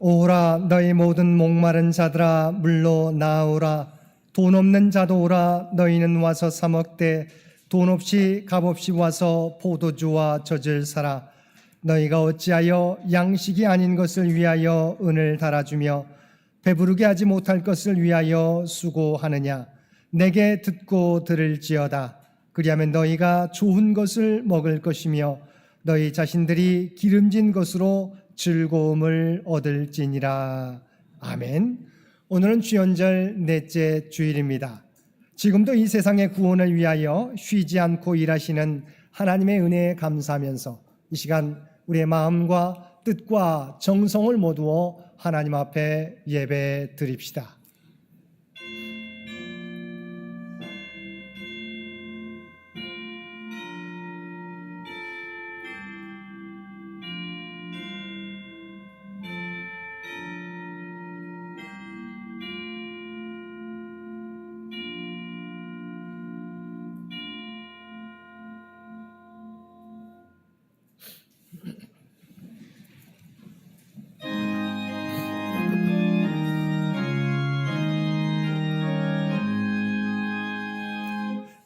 오라 너희 모든 목마른 자들아 물로 나오라. 돈 없는 자도 오라. 너희는 와서 사 먹되 돈 없이 값없이 와서 포도주와 젖을 사라. 너희가 어찌하여 양식이 아닌 것을 위하여 은을 달아주며 배부르게 하지 못할 것을 위하여 수고하느냐. 내게 듣고 들을지어다. 그리하면 너희가 좋은 것을 먹을 것이며 너희 자신들이 기름진 것으로 즐거움을 얻을지니라. 아멘. 오늘은 주연절 넷째 주일입니다. 지금도 이 세상의 구원을 위하여 쉬지 않고 일하시는 하나님의 은혜에 감사하면서 이 시간 우리의 마음과 뜻과 정성을 모두어 하나님 앞에 예배 드립시다.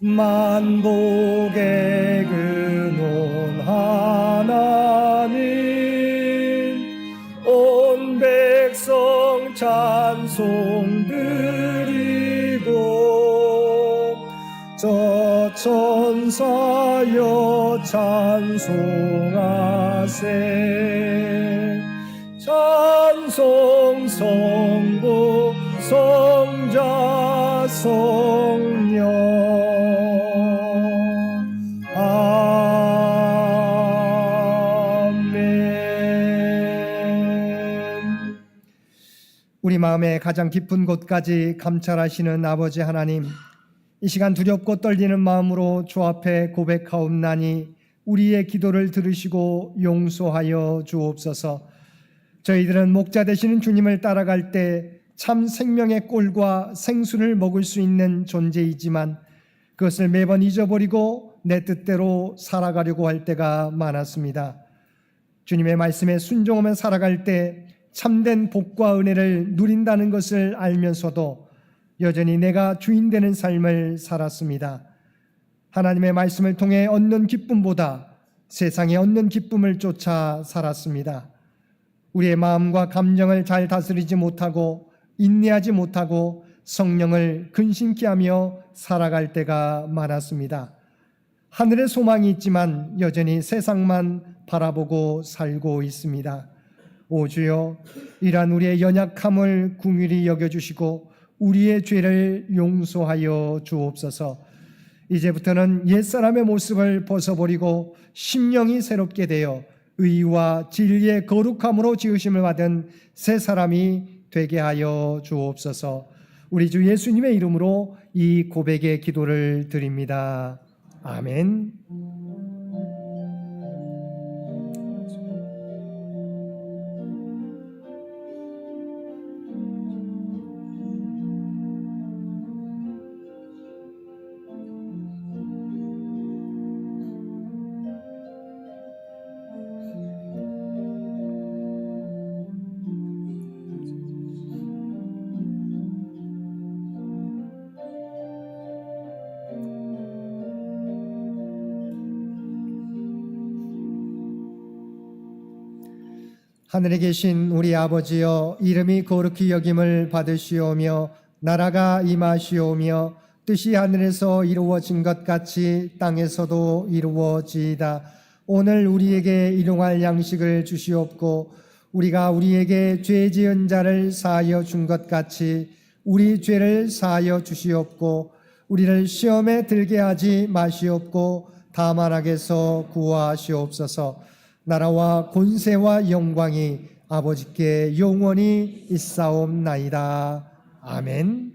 만복의 근원 하나님, 온 백성 찬송 드리고 저 천사여 찬송하세. 찬송 성부 성자 성령. 우리 마음의 가장 깊은 곳까지 감찰하시는 아버지 하나님, 이 시간 두렵고 떨리는 마음으로 주 앞에 고백하옵나니 우리의 기도를 들으시고 용서하여 주옵소서. 저희들은 목자 되시는 주님을 따라갈 때 참 생명의 꼴과 생수를 먹을 수 있는 존재이지만 그것을 매번 잊어버리고 내 뜻대로 살아가려고 할 때가 많았습니다. 주님의 말씀에 순종하며 살아갈 때 참된 복과 은혜를 누린다는 것을 알면서도 여전히 내가 주인 되는 삶을 살았습니다. 하나님의 말씀을 통해 얻는 기쁨보다 세상에 얻는 기쁨을 쫓아 살았습니다. 우리의 마음과 감정을 잘 다스리지 못하고 인내하지 못하고 성령을 근심케 하며 살아갈 때가 많았습니다. 하늘의 소망이 있지만 여전히 세상만 바라보고 살고 있습니다. 오 주여, 이러한 우리의 연약함을 긍휼히 여겨주시고 우리의 죄를 용서하여 주옵소서. 이제부터는 옛사람의 모습을 벗어버리고 심령이 새롭게 되어 의와 진리의 거룩함으로 지으심을 받은 새 사람이 되게 하여 주옵소서. 우리 주 예수님의 이름으로 이 고백의 기도를 드립니다. 아멘. 하늘에 계신 우리 아버지여, 이름이 거룩히 여김을 받으시오며 나라가 임하시오며 뜻이 하늘에서 이루어진 것 같이 땅에서도 이루어지이다. 오늘 우리에게 일용할 양식을 주시옵고 우리가 우리에게 죄 지은 자를 사하여 준 것 같이 우리 죄를 사하여 주시옵고 우리를 시험에 들게 하지 마시옵고 다만 악에서 구하시옵소서. 나라와 권세와 영광이 아버지께 영원히 있사옵나이다. 아멘.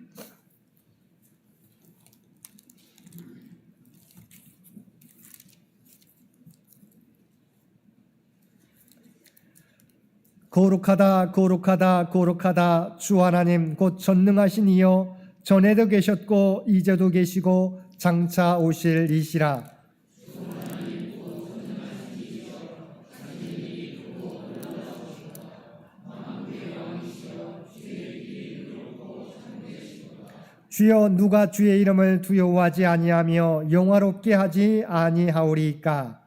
거룩하다 거룩하다 거룩하다 주 하나님 곧 전능하신 이여, 전에도 계셨고 이제도 계시고 장차 오실 이시라. 주여 누가 주의 이름을 두려워하지 아니하며 영화롭게 하지 아니하오리까?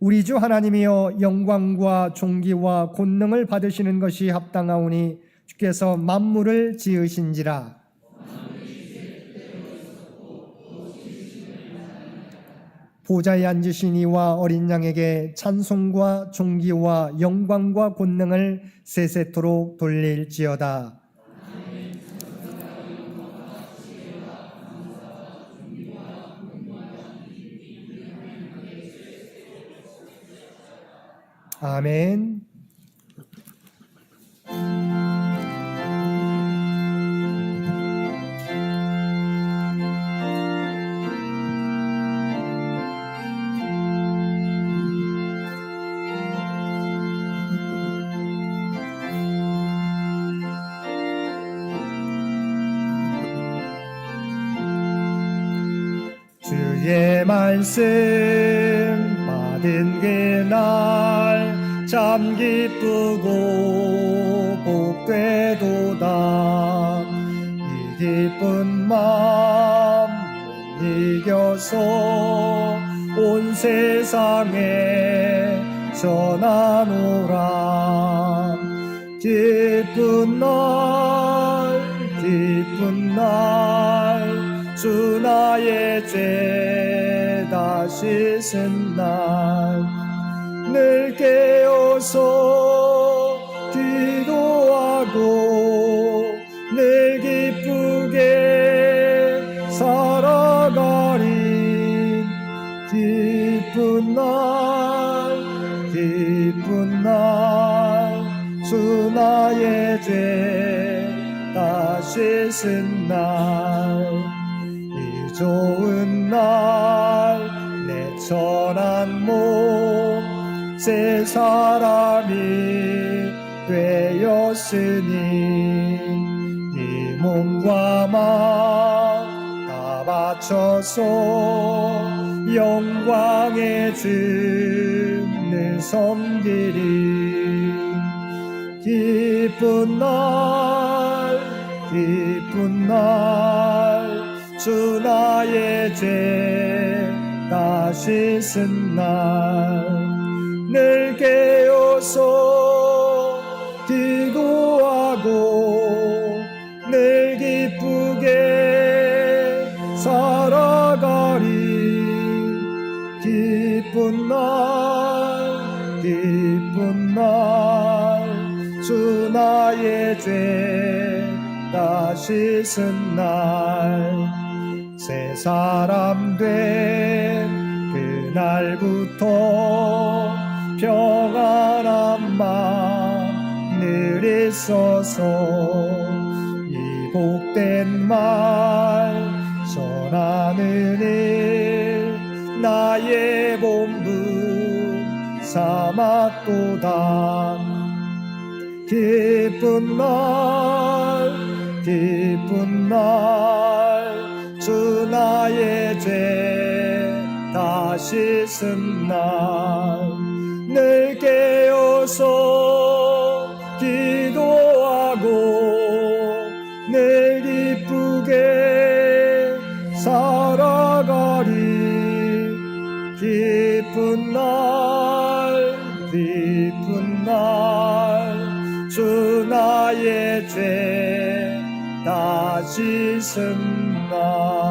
우리 주 하나님이여 영광과 존귀와 권능을 받으시는 것이 합당하오니 주께서 만물을 지으신지라. 보좌에 앉으신 이와 어린 양에게 찬송과 존귀와 영광과 권능을 세세토록 돌릴지어다. 아멘. 주의 말씀 받은 그날 참 기쁘고 복되도다. 이 기쁜 마음 이겨서 온 세상에 전하노라. 기쁜 날 주 나의 죄 다 씻은 날 늘 깨어서 기도하고 늘 기쁘게 살아가리. 기쁜 날 주 나의 죄 다 씻은 날 이 좋은 날 내 천한 몸 새 사람이 되었으니 이 몸과 마음 다 바쳐서 영광의 주를 섬기리. 기쁜 날 주 나의 죄 다 씻은 날 늘 깨어서 기도하고 늘 기쁘게 살아가리. 기쁜 날 주 나의 죄 다 씻은 날 새 사람 된 그날부터 평안한 마음 늘 있어서 이 복된 말 전하는 일 나의 본분 삼았도다. 기쁜 날 주 나의 죄 다 씻은 날 늘 깨어서 기도하고 늘 기쁘게 살아가리. 기쁜 날 주 나의 죄 다 씻은 날.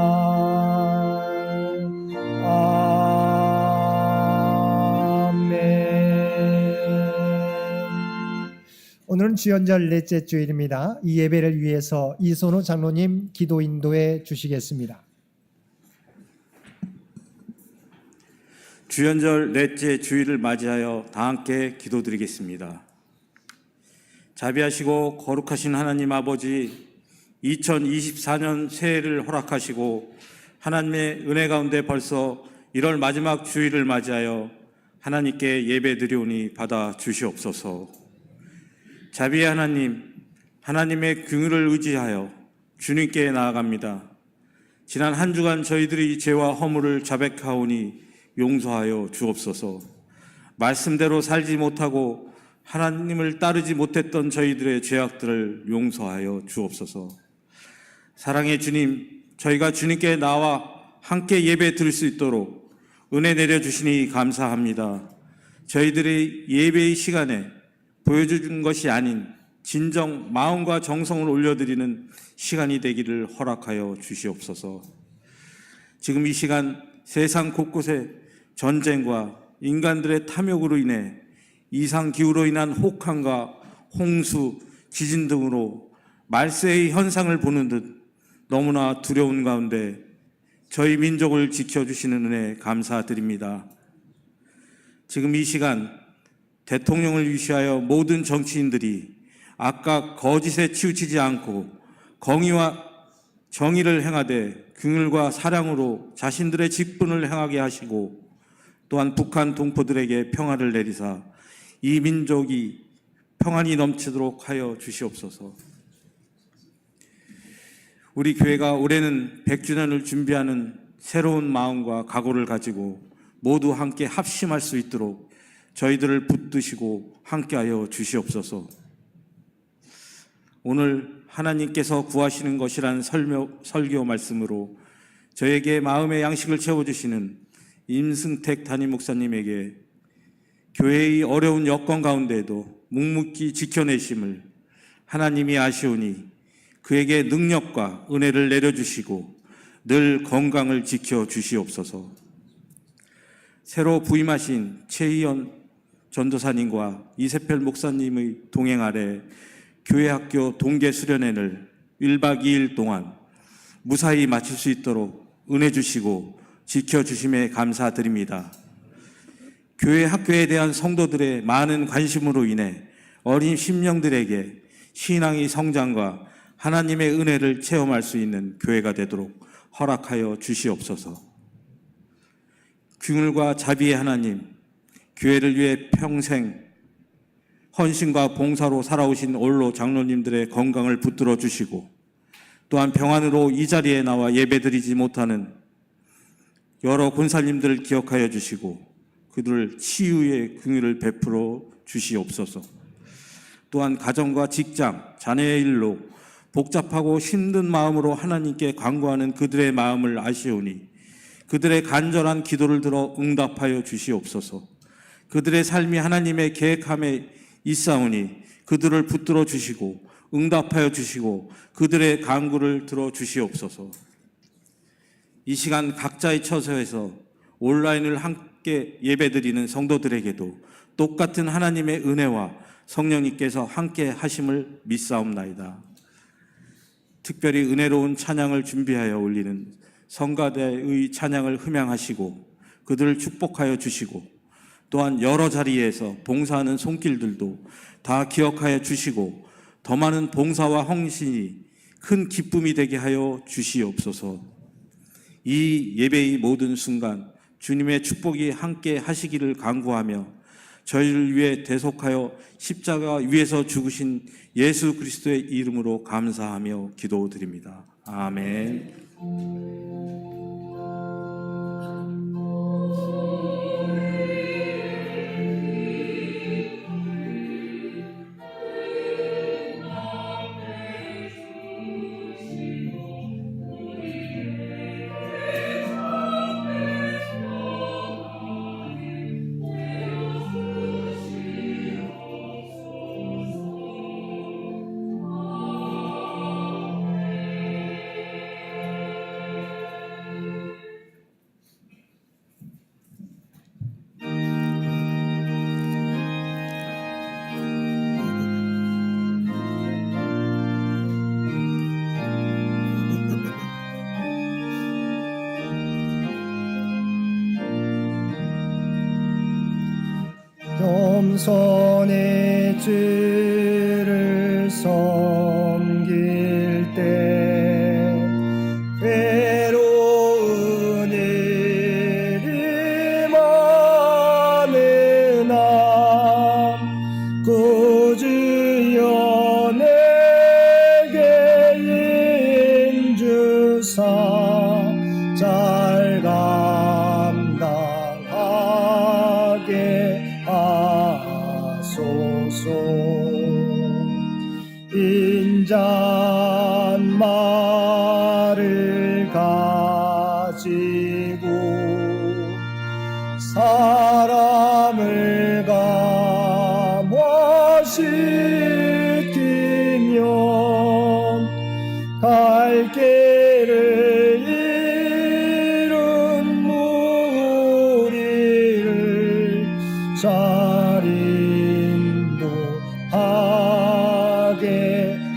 오늘은 주연절 넷째 주일입니다. 이 예배를 위해서 이선호 장로님 기도 인도해 주시겠습니다. 주연절 넷째 주일을 맞이하여 다 함께 기도드리겠습니다. 자비하시고 거룩하신 하나님 아버지, 2024년 새해를 허락하시고 하나님의 은혜 가운데 벌써 1월 마지막 주일을 맞이하여 하나님께 예배드리오니 받아 주시옵소서. 자비의 하나님, 하나님의 긍휼을 의지하여 주님께 나아갑니다. 지난 한 주간 저희들이 죄와 허물을 자백하오니 용서하여 주옵소서. 말씀대로 살지 못하고 하나님을 따르지 못했던 저희들의 죄악들을 용서하여 주옵소서. 사랑의 주님, 저희가 주님께 나와 함께 예배 드릴 수 있도록 은혜 내려주시니 감사합니다. 저희들의 예배의 시간에 보여주는 것이 아닌 진정 마음과 정성을 올려드리는 시간이 되기를 허락하여 주시옵소서. 지금 이 시간 세상 곳곳에 전쟁과 인간들의 탐욕으로 인해 이상기후로 인한 혹한과 홍수, 지진 등으로 말세의 현상을 보는 듯 너무나 두려운 가운데 저희 민족을 지켜주시는 은혜 감사드립니다. 지금 이 시간 대통령을 위시하여 모든 정치인들이 아까 거짓에 치우치지 않고 공의와 정의를 행하되 긍휼과 사랑으로 자신들의 직분을 행하게 하시고 또한 북한 동포들에게 평화를 내리사 이 민족이 평안이 넘치도록 하여 주시옵소서. 우리 교회가 올해는 100주년을 준비하는 새로운 마음과 각오를 가지고 모두 함께 합심할 수 있도록 저희들을 붙드시고 함께하여 주시옵소서. 오늘 하나님께서 구하시는 것이란 설교 말씀으로 저에게 마음의 양식을 채워주시는 임승택 담임 목사님에게 교회의 어려운 여건 가운데에도 묵묵히 지켜내심을 하나님이 아시오니 그에게 능력과 은혜를 내려주시고 늘 건강을 지켜주시옵소서. 새로 부임하신 최희연 전도사님과 이세펠 목사님의 동행 아래 교회학교 동계 수련회를 1박 2일 동안 무사히 마칠 수 있도록 은혜 주시고 지켜주심에 감사드립니다. 교회 학교에 대한 성도들의 많은 관심으로 인해 어린 심령들에게 신앙의 성장과 하나님의 은혜를 체험할 수 있는 교회가 되도록 허락하여 주시옵소서. 긍휼과 자비의 하나님, 교회를 위해 평생 헌신과 봉사로 살아오신 원로 장로님들의 건강을 붙들어 주시고 또한 평안으로 이 자리에 나와 예배드리지 못하는 여러 권사님들을 기억하여 주시고 그들 치유의 긍휼을 베풀어 주시옵소서. 또한 가정과 직장, 자녀의 일로 복잡하고 힘든 마음으로 하나님께 간구하는 그들의 마음을 아시오니 그들의 간절한 기도를 들어 응답하여 주시옵소서. 그들의 삶이 하나님의 계획함에 있사오니 그들을 붙들어 주시고 응답하여 주시고 그들의 간구를 들어 주시옵소서. 이 시간 각자의 처소에서 온라인을 함께 예배드리는 성도들에게도 똑같은 하나님의 은혜와 성령님께서 함께 하심을 믿사옵나이다. 특별히 은혜로운 찬양을 준비하여 올리는 성가대의 찬양을 흠양하시고 그들을 축복하여 주시고 또한 여러 자리에서 봉사하는 손길들도 다 기억하여 주시고 더 많은 봉사와 헌신이 큰 기쁨이 되게 하여 주시옵소서. 이 예배의 모든 순간 주님의 축복이 함께 하시기를 간구하며 저희를 위해 대속하여 십자가 위에서 죽으신 예수 그리스도의 이름으로 감사하며 기도드립니다. 아멘. 겸손히 주를 섬길 때 괴로운 일이 많으나 구주여 내게 인주사 잘 감당하게 인자말을 가지고 사람을 감화시키며 갈 길을 잃은 무리를 잘 인도하게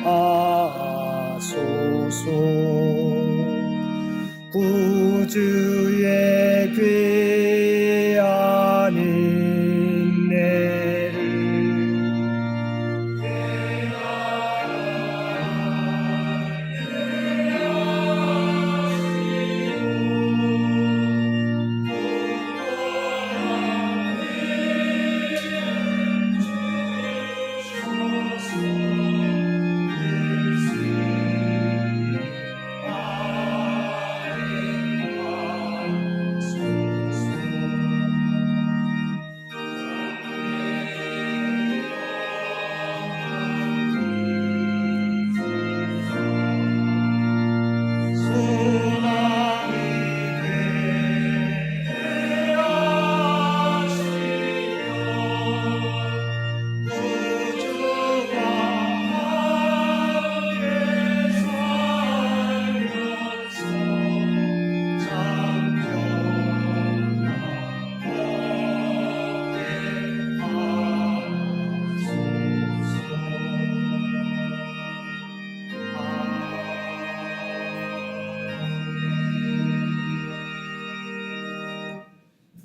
하소서. 구주의 귀한 인내를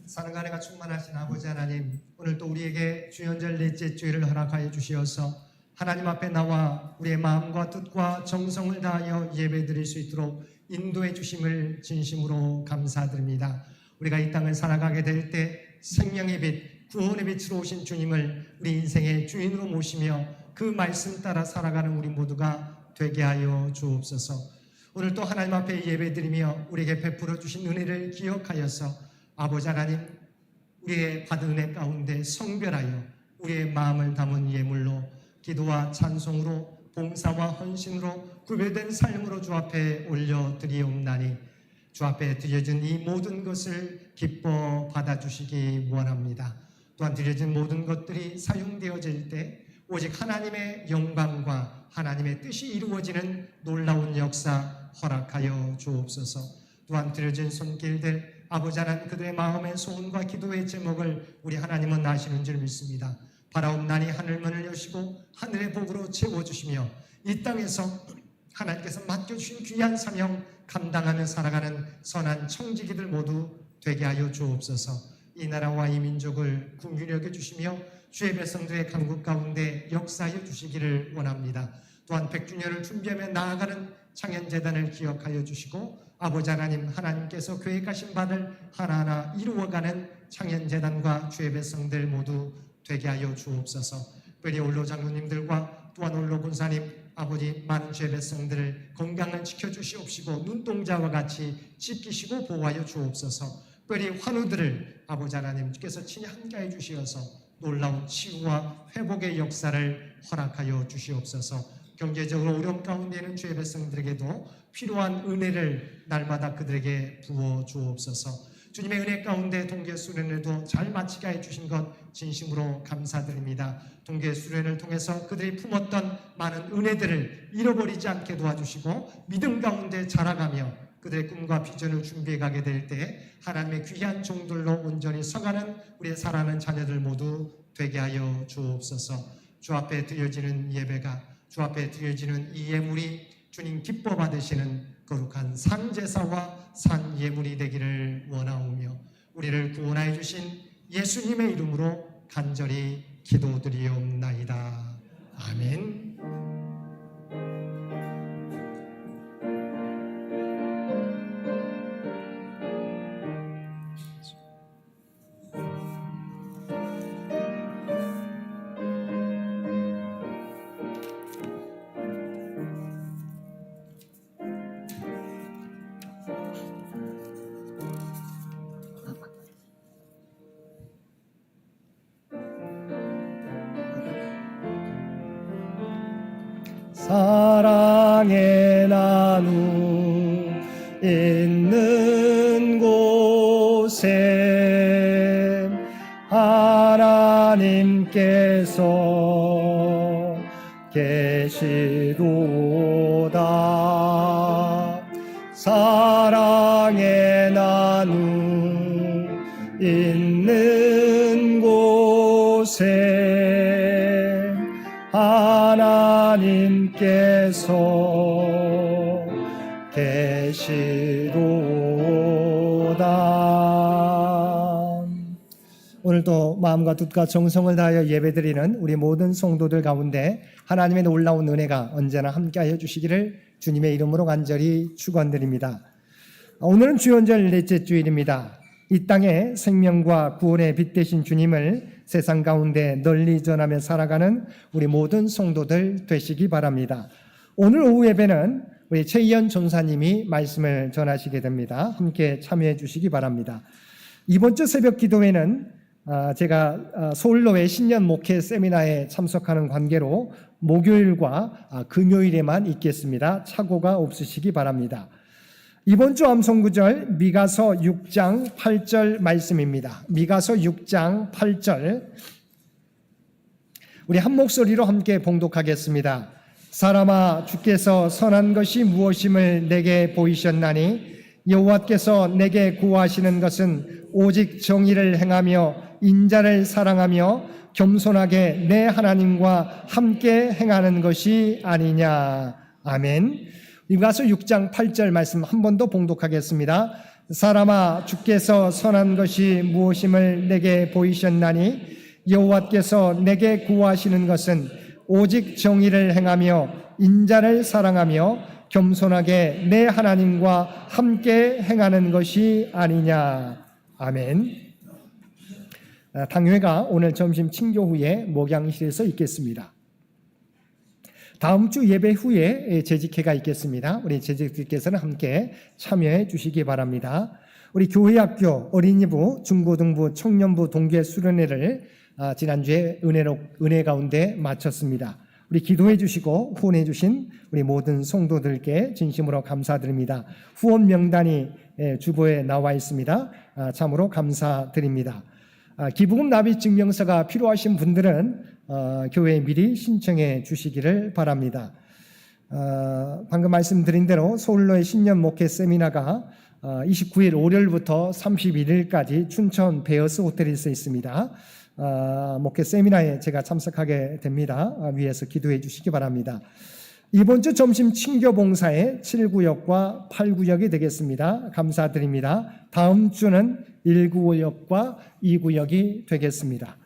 사랑과 은혜가 충만하신 아버지 하나님, 오늘 또 우리에게 주연절 넷째 주일을 허락하여 주시어서 하나님 앞에 나와 우리의 마음과 뜻과 정성을 다하여 예배드릴 수 있도록 인도해 주심을 진심으로 감사드립니다. 우리가 이 땅을 살아가게 될 때 생명의 빛, 구원의 빛으로 오신 주님을 우리 인생의 주인으로 모시며 그 말씀 따라 살아가는 우리 모두가 되게 하여 주옵소서. 오늘 또 하나님 앞에 예배드리며 우리에게 베풀어 주신 은혜를 기억하여서 아버지 하나님, 우리의 받은 은혜 가운데 성별하여 우리의 마음을 담은 예물로 기도와 찬송으로 봉사와 헌신으로 구별된 삶으로 주 앞에 올려드리옵나니 주 앞에 드려진 이 모든 것을 기뻐 받아주시기 원합니다. 또한 드려진 모든 것들이 사용되어질 때 오직 하나님의 영광과 하나님의 뜻이 이루어지는 놀라운 역사 허락하여 주옵소서. 또한 드려진 손길들 아버지 하나님, 그들의 마음의 소원과 기도의 제목을 우리 하나님은 아시는 줄 믿습니다. 바라옵나니 하늘문을 여시고 하늘의 복으로 채워주시며 이 땅에서 하나님께서 맡겨주신 귀한 사명 감당하며 살아가는 선한 청지기들 모두 되게 하여 주옵소서. 이 나라와 이 민족을 긍휼히 여겨주시며 주의 백성들의 강국 가운데 역사하여 주시기를 원합니다. 또한 100주년을 준비하며 나아가는 창현재단을 기억하여 주시고 아버지 하나님, 하나님께서 계획하신 바를 하나하나 이루어가는 창현재단과 주의 백성들 모두 되게 하여 주옵소서. 특별히 올로 장로님들과 또한 올로 군사님, 아버지 많은 주의 백성들을 건강을 지켜주시옵시고 눈동자와 같이 지키시고 보호하여 주옵소서. 특별히 환우들을 아버지 하나님께서 친히 함께해 주시어서 놀라운 치유와 회복의 역사를 허락하여 주시옵소서. 경제적으로 어려움 가운데 있는 주의 백성들에게도 필요한 은혜를 날마다 그들에게 부어 주옵소서. 주님의 은혜 가운데 동계 수련회도 잘 마치게 해주신 것 진심으로 감사드립니다. 동계 수련회를 통해서 그들이 품었던 많은 은혜들을 잃어버리지 않게 도와주시고 믿음 가운데 자라가며 그들의 꿈과 비전을 준비해 가게 될 때 하나님의 귀한 종들로 온전히 서가는 우리의 사랑하는 자녀들 모두 되게 하여 주옵소서. 주 앞에 드려지는 예배가, 주 앞에 드려지는 이 예물이 주님 기뻐 받으시는 거룩한 산제사와 산예물이 되기를 원하오며 우리를 구원하여 주신 예수님의 이름으로 간절히 기도드리옵나이다. 아멘. 사랑의 나누 있는 곳에 하나님께서 계시도다. 사랑의 나누 있는 곳에 하나님께서 계시도다. 오늘도 마음과 뜻과 정성을 다하여 예배드리는 우리 모든 성도들 가운데 하나님의 놀라운 은혜가 언제나 함께하여 주시기를 주님의 이름으로 간절히 축원드립니다. 오늘은 주연절 넷째 주일입니다. 이 땅에 생명과 구원의 빛 되신 주님을 세상 가운데 널리 전하며 살아가는 우리 모든 성도들 되시기 바랍니다. 오늘 오후 예배는 우리 최희연 전사님이 말씀을 전하시게 됩니다. 함께 참여해 주시기 바랍니다. 이번 주 새벽 기도회는 제가 서울로의 신년 목회 세미나에 참석하는 관계로 목요일과 금요일에만 있겠습니다. 착오가 없으시기 바랍니다. 이번 주 암송구절 미가서 6장 8절 말씀입니다. 미가서 6장 8절 우리 한 목소리로 함께 봉독하겠습니다. 사람아, 주께서 선한 것이 무엇임을 내게 보이셨나니 여호와께서 내게 구하시는 것은 오직 정의를 행하며 인자를 사랑하며 겸손하게 내 하나님과 함께 행하는 것이 아니냐. 아멘. 미가서 6장 8절 말씀 한 번 더 봉독하겠습니다. 사람아, 주께서 선한 것이 무엇임을 내게 보이셨나니 여호와께서 내게 구하시는 것은 오직 정의를 행하며 인자를 사랑하며 겸손하게 내 하나님과 함께 행하는 것이 아니냐. 아멘. 당회가 오늘 점심 친교 후에 목양실에서 있겠습니다. 다음 주 예배 후에 재직회가 있겠습니다. 우리 재직들께서는 함께 참여해 주시기 바랍니다. 우리 교회학교, 어린이부, 중고등부, 청년부 동계 수련회를 지난주에 은혜 가운데 마쳤습니다. 우리 기도해 주시고 후원해 주신 우리 모든 성도들께 진심으로 감사드립니다. 후원 명단이 주보에 나와 있습니다. 참으로 감사드립니다. 기부금 납입 증명서가 필요하신 분들은 교회에 미리 신청해 주시기를 바랍니다. 방금 말씀드린 대로 서울로의 신년 목회 세미나가 29일 월요일부터 31일까지 춘천 베어스 호텔에서 있습니다. 목회 세미나에 제가 참석하게 됩니다. 위에서 기도해 주시기 바랍니다. 이번 주 점심 친교 봉사에 7구역과 8구역이 되겠습니다. 감사드립니다. 다음 주는 1구역과 2구역이 되겠습니다.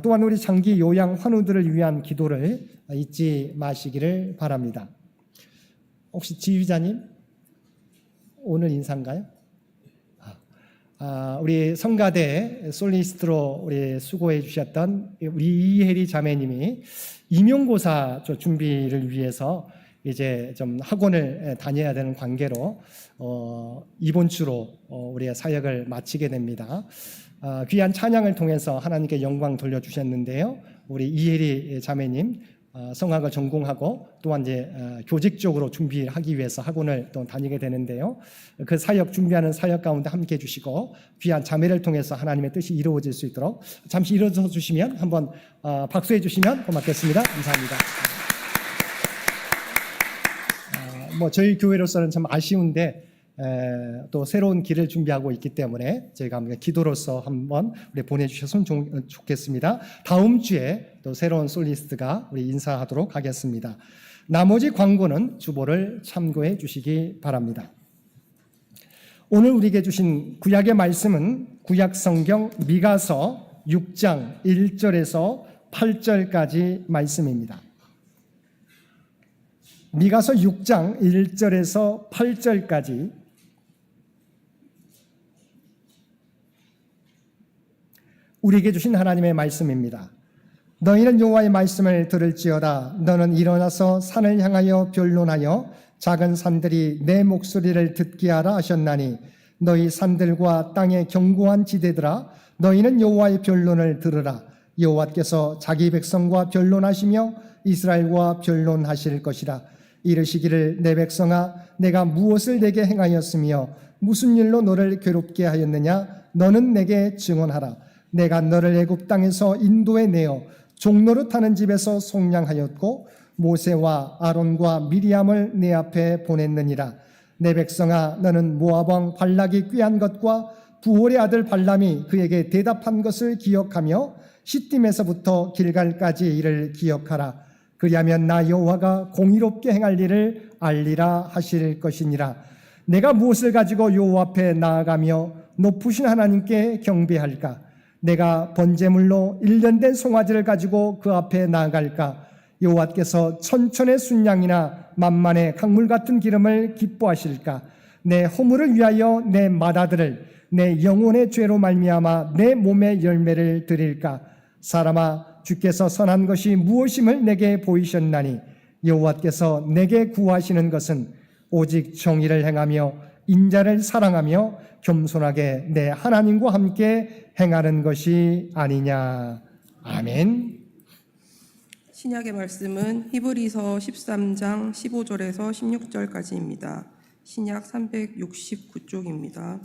또한 우리 장기 요양 환우들을 위한 기도를 잊지 마시기를 바랍니다. 혹시 지휘자님 오늘 인사인가요? 우리 성가대 솔리스트로 우리 수고해 주셨던 우리 이혜리 자매님이 임용고사 준비를 위해서 이제 좀 학원을 다녀야 되는 관계로 이번 주로 우리의 사역을 마치게 됩니다. 귀한 찬양을 통해서 하나님께 영광 돌려주셨는데요. 우리 이혜리 자매님 성악을 전공하고 또한 이제 교직적으로 준비하기 위해서 학원을 또 다니게 되는데요. 그 사역 준비하는 사역 가운데 함께 해주시고 귀한 자매를 통해서 하나님의 뜻이 이루어질 수 있도록 잠시 일어서 주시면 한번 박수해 주시면 고맙겠습니다. 감사합니다. 저희 교회로서는 참 아쉬운데 또 새로운 길을 준비하고 있기 때문에 저희가 기도로서 한번 우리 보내주셨으면 좋겠습니다. 다음 주에 또 새로운 솔리스트가 우리 인사하도록 하겠습니다. 나머지 광고는 주보를 참고해 주시기 바랍니다. 오늘 우리에게 주신 구약의 말씀은 구약 성경 미가서 6장 1절에서 8절까지 말씀입니다. 미가서 6장 1절에서 8절까지 우리에게 주신 하나님의 말씀입니다. 너희는 여호와의 말씀을 들을지어다. 너는 일어나서 산을 향하여 변론하여 작은 산들이 내 목소리를 듣게 하라 하셨나니 너희 산들과 땅의 견고한 지대들아 너희는 여호와의 변론을 들으라. 여호와께서 자기 백성과 변론하시며 이스라엘과 변론하실 것이라. 이르시기를 내 백성아 내가 무엇을 내게 행하였으며 무슨 일로 너를 괴롭게 하였느냐 너는 내게 증언하라. 내가 너를 애굽 땅에서 인도해 내어 종로릇 하는 집에서 속량하였고 모세와 아론과 미리암을 내 앞에 보냈느니라. 내 백성아 너는 모압 왕 발락이 꾀한 것과 부올의 아들 발람이 그에게 대답한 것을 기억하며 시딤에서부터 길갈까지 이를 기억하라. 그리하면 나 여호와가 공의롭게 행할 일을 알리라 하실 것이니라. 내가 무엇을 가지고 여호와 앞에 나아가며 높으신 하나님께 경배할까? 내가 번제물로 1년 된 송아지를 가지고 그 앞에 나아갈까? 여호와께서 천천의 순양이나 만만의 강물 같은 기름을 기뻐하실까? 내 허물을 위하여 내 맏아들을 내 영혼의 죄로 말미암아 내 몸의 열매를 드릴까? 사람아 주께서 선한 것이 무엇임을 내게 보이셨나니 여호와께서 내게 구하시는 것은 오직 정의를 행하며 인자를 사랑하며 겸손하게 내 하나님과 함께 행하는 것이 아니냐. 아멘. 신약의 말씀은 히브리서 13장 15절에서 16절까지입니다. 신약 369쪽입니다.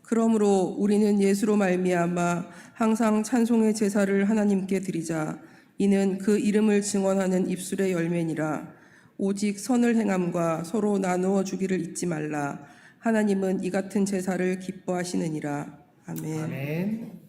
그러므로 우리는 예수로 말미암아 항상 찬송의 제사를 하나님께 드리자. 이는 그 이름을 증언하는 입술의 열매니라. 오직 선을 행함과 서로 나누어 주기를 잊지 말라. 하나님은 이 같은 제사를 기뻐하시느니라. 아멘. 아멘.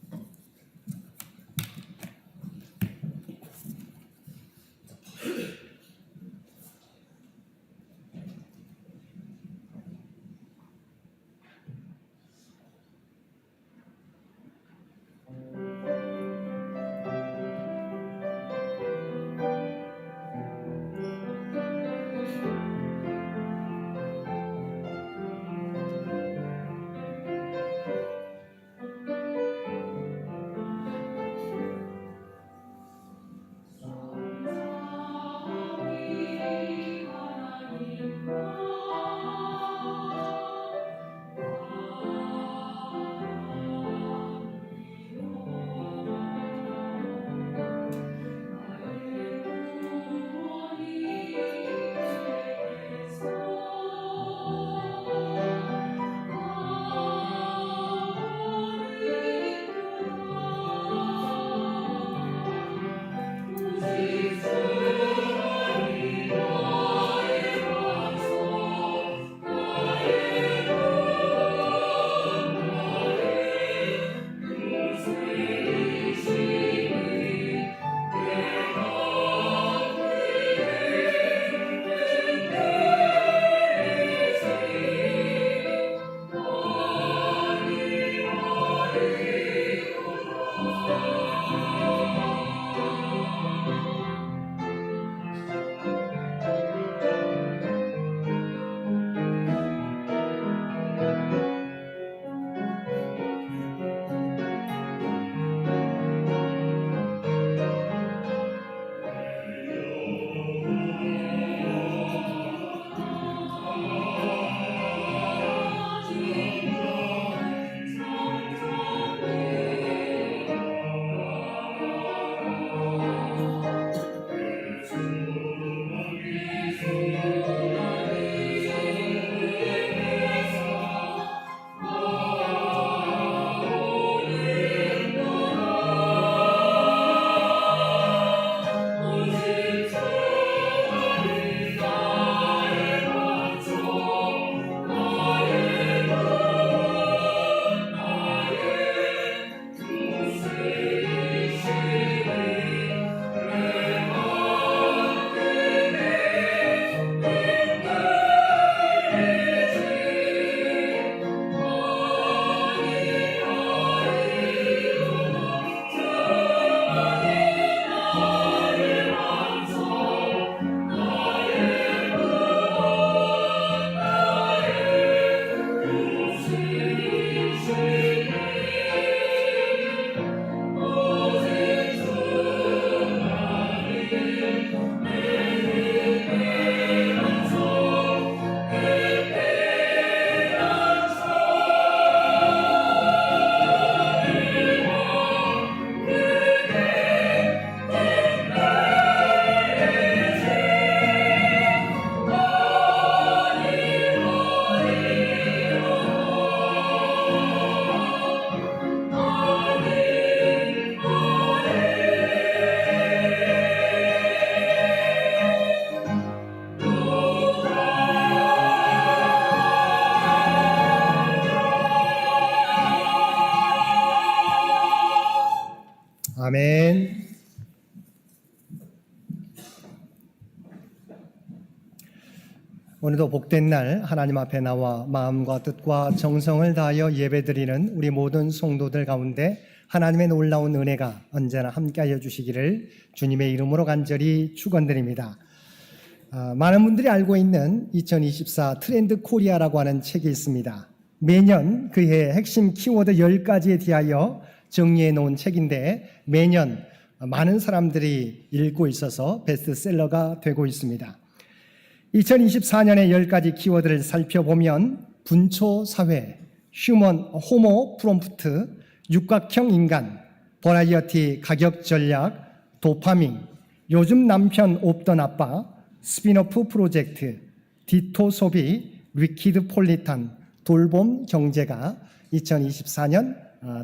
오늘도 복된 날 하나님 앞에 나와 마음과 뜻과 정성을 다하여 예배드리는 우리 모든 성도들 가운데 하나님의 놀라운 은혜가 언제나 함께하여 주시기를 주님의 이름으로 간절히 축원드립니다. 많은 분들이 알고 있는 2024 트렌드 코리아라고 하는 책이 있습니다. 매년 그해 핵심 키워드 10가지에 대하여 정리해 놓은 책인데 매년 많은 사람들이 읽고 있어서 베스트셀러가 되고 있습니다. 2024년의 10가지 키워드를 살펴보면 분초사회, 휴먼 호모 프롬프트, 육각형 인간, 버라이어티 가격 전략, 도파민, 요즘 남편 없던 아빠, 스피노프 프로젝트, 디토 소비, 리퀴드 폴리탄, 돌봄 경제가 2024년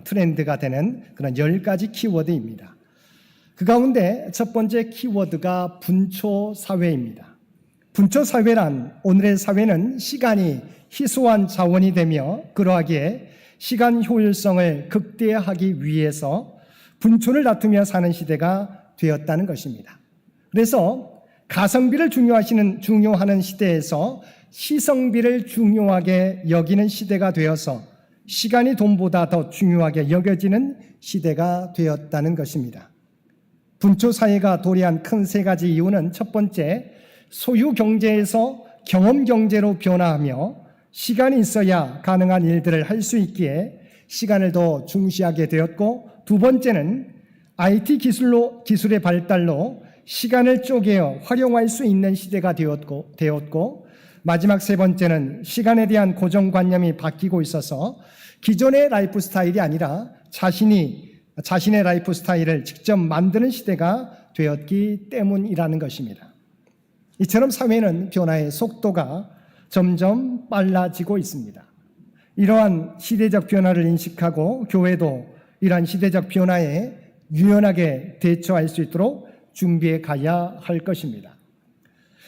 트렌드가 되는 그런 10가지 키워드입니다. 그 가운데 첫 번째 키워드가 분초사회입니다. 분초사회란 오늘의 사회는 시간이 희소한 자원이 되며 그러하기에 시간 효율성을 극대화하기 위해서 분초를 다투며 사는 시대가 되었다는 것입니다. 그래서 가성비를 중요하는 시대에서 시성비를 중요하게 여기는 시대가 되어서 시간이 돈보다 더 중요하게 여겨지는 시대가 되었다는 것입니다. 분초사회가 도래한 큰 3가지 이유는 첫 번째, 소유 경제에서 경험 경제로 변화하며 시간이 있어야 가능한 일들을 할 수 있기에 시간을 더 중시하게 되었고, 두 번째는 IT 기술의 발달로 시간을 쪼개어 활용할 수 있는 시대가 되었고, 마지막 3번째는 시간에 대한 고정관념이 바뀌고 있어서 기존의 라이프 스타일이 아니라 자신의 라이프 스타일을 직접 만드는 시대가 되었기 때문이라는 것입니다. 이처럼 사회는 변화의 속도가 점점 빨라지고 있습니다. 이러한 시대적 변화를 인식하고 교회도 이러한 시대적 변화에 유연하게 대처할 수 있도록 준비해 가야 할 것입니다.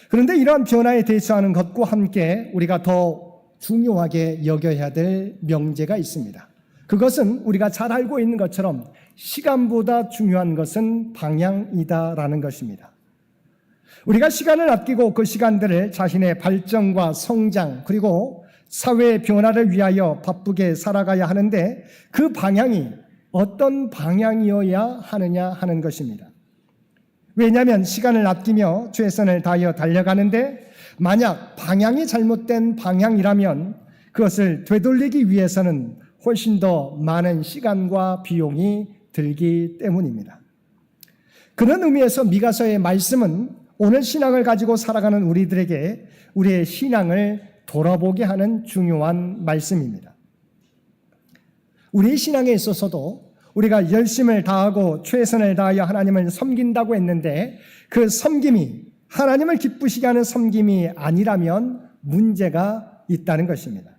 그런데 이러한 변화에 대처하는 것과 함께 우리가 더 중요하게 여겨야 될 명제가 있습니다. 그것은 우리가 잘 알고 있는 것처럼 시간보다 중요한 것은 방향이다라는 것입니다. 우리가 시간을 아끼고 그 시간들을 자신의 발전과 성장 그리고 사회의 변화를 위하여 바쁘게 살아가야 하는데 그 방향이 어떤 방향이어야 하느냐 하는 것입니다. 왜냐하면 시간을 아끼며 최선을 다하여 달려가는데 만약 방향이 잘못된 방향이라면 그것을 되돌리기 위해서는 훨씬 더 많은 시간과 비용이 들기 때문입니다. 그런 의미에서 미가서의 말씀은 오늘 신앙을 가지고 살아가는 우리들에게 우리의 신앙을 돌아보게 하는 중요한 말씀입니다. 우리의 신앙에 있어서도 우리가 열심을 다하고 최선을 다하여 하나님을 섬긴다고 했는데 그 섬김이 하나님을 기쁘시게 하는 섬김이 아니라면 문제가 있다는 것입니다.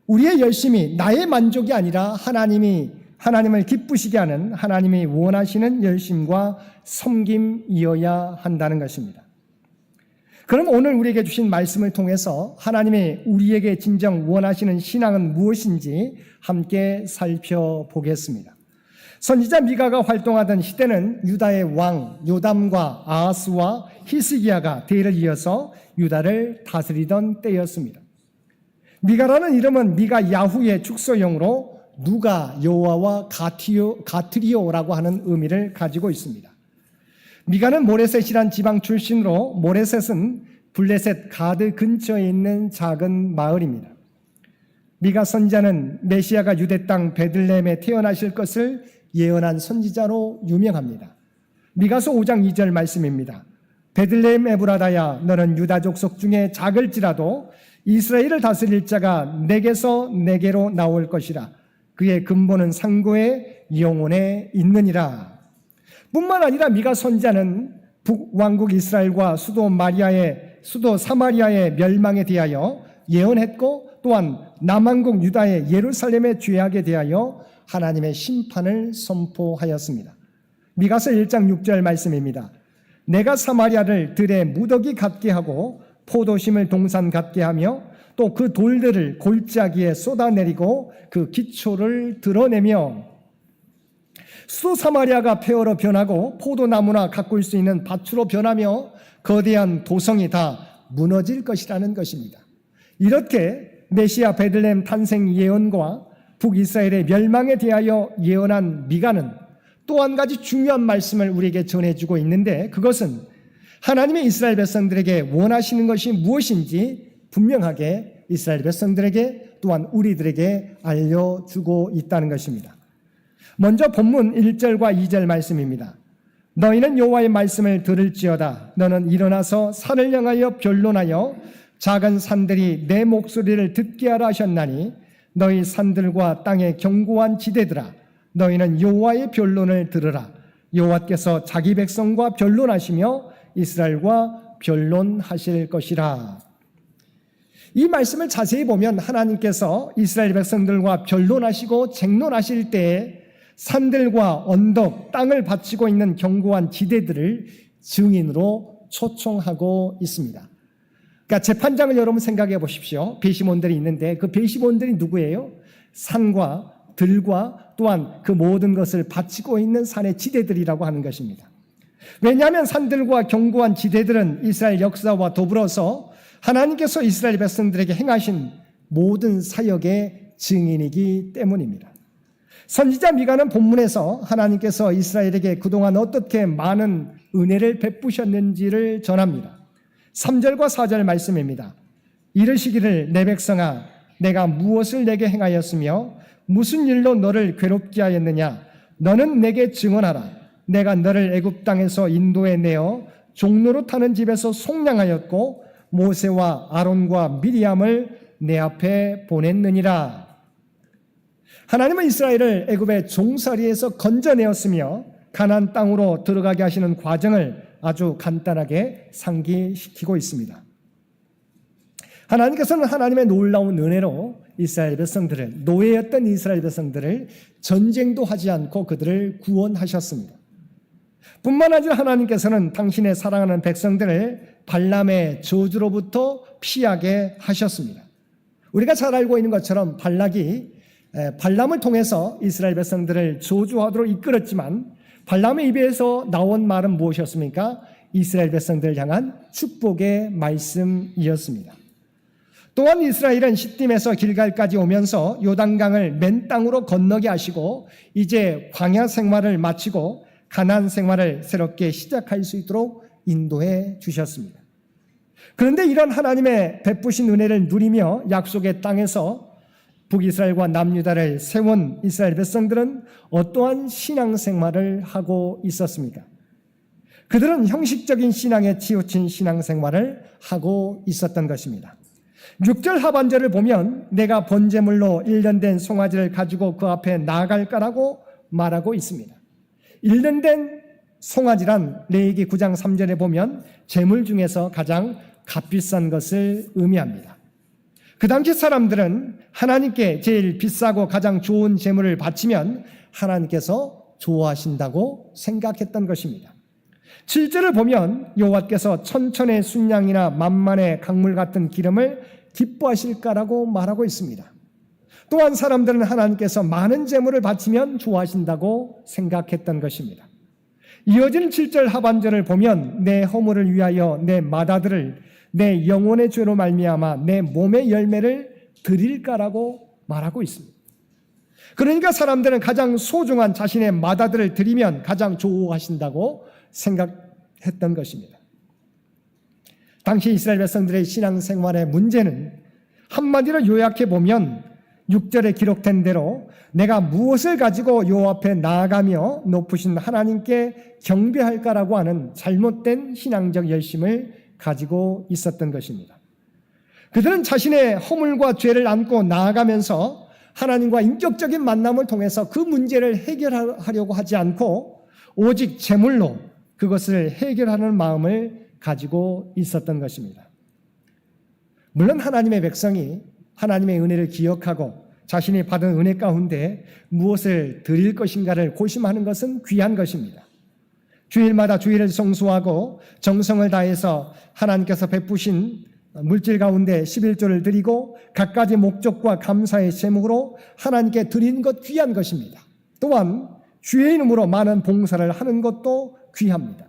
우리의 열심이 나의 만족이 아니라 하나님을 기쁘시게 하는 하나님이 원하시는 열심과 섬김이어야 한다는 것입니다. 그럼 오늘 우리에게 주신 말씀을 통해서 하나님이 우리에게 진정 원하시는 신앙은 무엇인지 함께 살펴보겠습니다. 선지자 미가가 활동하던 시대는 유다의 왕 요담과 아하스와 히스기야가 대를 이어서 유다를 다스리던 때였습니다. 미가라는 이름은 미가 야후의 축소형으로 누가 여호와와 가트리오라고 하는 의미를 가지고 있습니다. 미가는 모레셋이란 지방 출신으로 모레셋은 블레셋 가드 근처에 있는 작은 마을입니다. 미가 선지자는 메시아가 유대 땅 베들레헴에 태어나실 것을 예언한 선지자로 유명합니다. 미가서 5장 2절 말씀입니다. 베들레헴 에브라다야 너는 유다 족속 중에 작을지라도 이스라엘을 다스릴 자가 내게서 내게로 나올 것이라. 그의 근본은 상고의 영혼에 있느니라. 뿐만 아니라 미가 선지자는 북왕국 이스라엘과 수도 사마리아의 멸망에 대하여 예언했고 또한 남왕국 유다의 예루살렘의 죄악에 대하여 하나님의 심판을 선포하였습니다. 미가서 1장 6절 말씀입니다. 내가 사마리아를 들의 무더기 같게 하고 포도심을 동산 같게 하며 또 그 돌들을 골짜기에 쏟아내리고 그 기초를 드러내며 수도 사마리아가 폐허로 변하고 포도나무나 가꿀 수 있는 밭으로 변하며 거대한 도성이 다 무너질 것이라는 것입니다. 이렇게 메시아 베들레헴 탄생 예언과 북이스라엘의 멸망에 대하여 예언한 미가는 또 한 가지 중요한 말씀을 우리에게 전해주고 있는데, 그것은 하나님의 이스라엘 백성들에게 원하시는 것이 무엇인지 분명하게 이스라엘 백성들에게 또한 우리들에게 알려주고 있다는 것입니다. 먼저 본문 1절과 2절 말씀입니다. 너희는 여호와의 말씀을 들을지어다. 너는 일어나서 산을 향하여 변론하여 작은 산들이 내 목소리를 듣게 하라 하셨나니 너희 산들과 땅의 견고한 지대들아, 너희는 여호와의 변론을 들으라. 여호와께서 자기 백성과 변론하시며 이스라엘과 변론하실 것이라. 이 말씀을 자세히 보면 하나님께서 이스라엘 백성들과 변론하시고 쟁론하실 때에 산들과 언덕, 땅을 바치고 있는 견고한 지대들을 증인으로 초청하고 있습니다. 그러니까 재판장을 여러분 생각해 보십시오. 배심원들이 있는데 그 배심원들이 누구예요? 산과 들과 또한 그 모든 것을 바치고 있는 산의 지대들이라고 하는 것입니다. 왜냐하면 산들과 견고한 지대들은 이스라엘 역사와 더불어서 하나님께서 이스라엘 백성들에게 행하신 모든 사역의 증인이기 때문입니다. 선지자 미가는 본문에서 하나님께서 이스라엘에게 그동안 어떻게 많은 은혜를 베푸셨는지를 전합니다. 3절과 4절 말씀입니다. 이르시기를 내 백성아 내가 무엇을 내게 행하였으며 무슨 일로 너를 괴롭게 하였느냐. 너는 내게 증언하라. 내가 너를 애굽 땅에서 인도해 내어 종로로 타는 집에서 속량하였고 모세와 아론과 미리암을 내 앞에 보냈느니라. 하나님은 이스라엘을 애굽의 종살이에서 건져내었으며 가나안 땅으로 들어가게 하시는 과정을 아주 간단하게 상기시키고 있습니다. 하나님께서는 하나님의 놀라운 은혜로 이스라엘 백성들을, 노예였던 이스라엘 백성들을 전쟁도 하지 않고 그들을 구원하셨습니다. 뿐만 아니라 하나님께서는 당신의 사랑하는 백성들을 발람의 저주로부터 피하게 하셨습니다. 우리가 잘 알고 있는 것처럼 발락이 발람을 통해서 이스라엘 백성들을 저주하도록 이끌었지만 발람의 입에서 나온 말은 무엇이었습니까? 이스라엘 백성들을 향한 축복의 말씀이었습니다. 또한 이스라엘은 시딤에서 길갈까지 오면서 요단강을 맨 땅으로 건너게 하시고 이제 광야 생활을 마치고 가나안 생활을 새롭게 시작할 수 있도록 인도해 주셨습니다. 그런데 이런 하나님의 베푸신 은혜를 누리며 약속의 땅에서 북이스라엘과 남유다를 세운 이스라엘 백성들은 어떠한 신앙생활을 하고 있었습니까? 그들은 형식적인 신앙에 치우친 신앙생활을 하고 있었던 것입니다. 6절 하반절을 보면 내가 번제물로 1년 된 송아지를 가지고 그 앞에 나아갈까라고 말하고 있습니다. 1년 된 송아지란 레위기 9장 3절에 보면 제물 중에서 가장 값비싼 것을 의미합니다. 그 당시 사람들은 하나님께 제일 비싸고 가장 좋은 제물을 바치면 하나님께서 좋아하신다고 생각했던 것입니다. 7절을 보면 여호와께서 천천의 순양이나 만만의 강물 같은 기름을 기뻐하실까라고 말하고 있습니다. 또한 사람들은 하나님께서 많은 제물을 바치면 좋아하신다고 생각했던 것입니다. 이어지는 7절 하반절을 보면 내 허물을 위하여 내 맏아들을 내 영혼의 죄로 말미암아 내 몸의 열매를 드릴까라고 말하고 있습니다. 그러니까 사람들은 가장 소중한 자신의 맏아들을 드리면 가장 좋아하신다고 생각했던 것입니다. 당시 이스라엘 백성들의 신앙생활의 문제는 한마디로 요약해 보면 6절에 기록된 대로 내가 무엇을 가지고 여호와 앞에 나아가며 높으신 하나님께 경배할까라고 하는 잘못된 신앙적 열심을 가지고 있었던 것입니다. 그들은 자신의 허물과 죄를 안고 나아가면서 하나님과 인격적인 만남을 통해서 그 문제를 해결하려고 하지 않고 오직 제물로 그것을 해결하는 마음을 가지고 있었던 것입니다. 물론 하나님의 백성이 하나님의 은혜를 기억하고 자신이 받은 은혜 가운데 무엇을 드릴 것인가를 고심하는 것은 귀한 것입니다. 주일마다 주일을 성수하고 정성을 다해서 하나님께서 베푸신 물질 가운데 11조를 드리고 갖가지 목적과 감사의 제목으로 하나님께 드리는 것 귀한 것입니다. 또한 주의 이름으로 많은 봉사를 하는 것도 귀합니다.